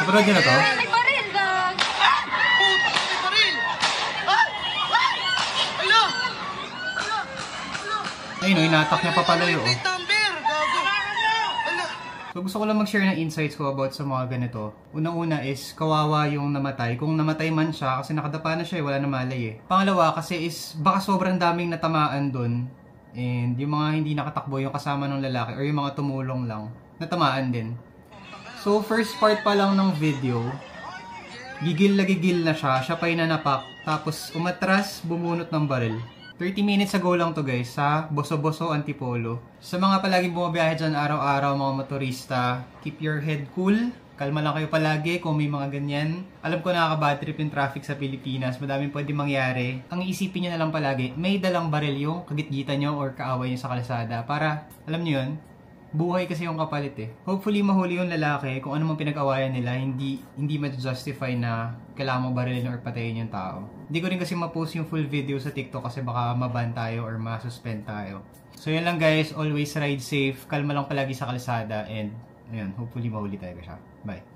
Napanood nyo na to? May baril, gag! May baril! Alo! Ayun, inatak niya pa pala yun. Number! Gago! Ala! So gusto ko lang mag-share ng insights ko about sa mga ganito. Unang-una is, kawawa yung namatay. Kung namatay man siya, kasi nakadapa na siya wala na malay eh. Pangalawa, kasi is, baka sobrang daming natamaan dun. And yung mga hindi nakatakbo, yung kasama ng lalaki, or yung mga tumulong lang, natamaan din. So first part pa lang ng video, gigil na siya, siya pa yung nanapak, tapos umatras, bumunot ng baril. 30 minutes ago lang to guys, sa Boso-Boso, Antipolo. Sa mga palaging bumabiyahe dyan araw-araw, mga motorista, keep your head cool. Kalma lang kayo palagi kung may mga ganyan. Alam ko nakaka-bad trip yung traffic sa Pilipinas, madaming pwede mangyari. Ang iisipin nyo na lang palagi, may dalang baril yung kagitgitan nyo or kaaway nyo sa kalsada. Para, alam nyo yun, buhay kasi yung kapalit eh. Hopefully mahuli yung lalaki kung ano mang pinag-awayan nila, hindi ma-justify na kailangan mo barilin or patayin yung tao. Hindi ko rin kasi ma-post yung full video sa TikTok kasi baka maban tayo or ma-suspend tayo. So yun lang guys, always ride safe, kalma lang palagi sa kalsada and ayun, hopefully mahuli tayo siya. Bye!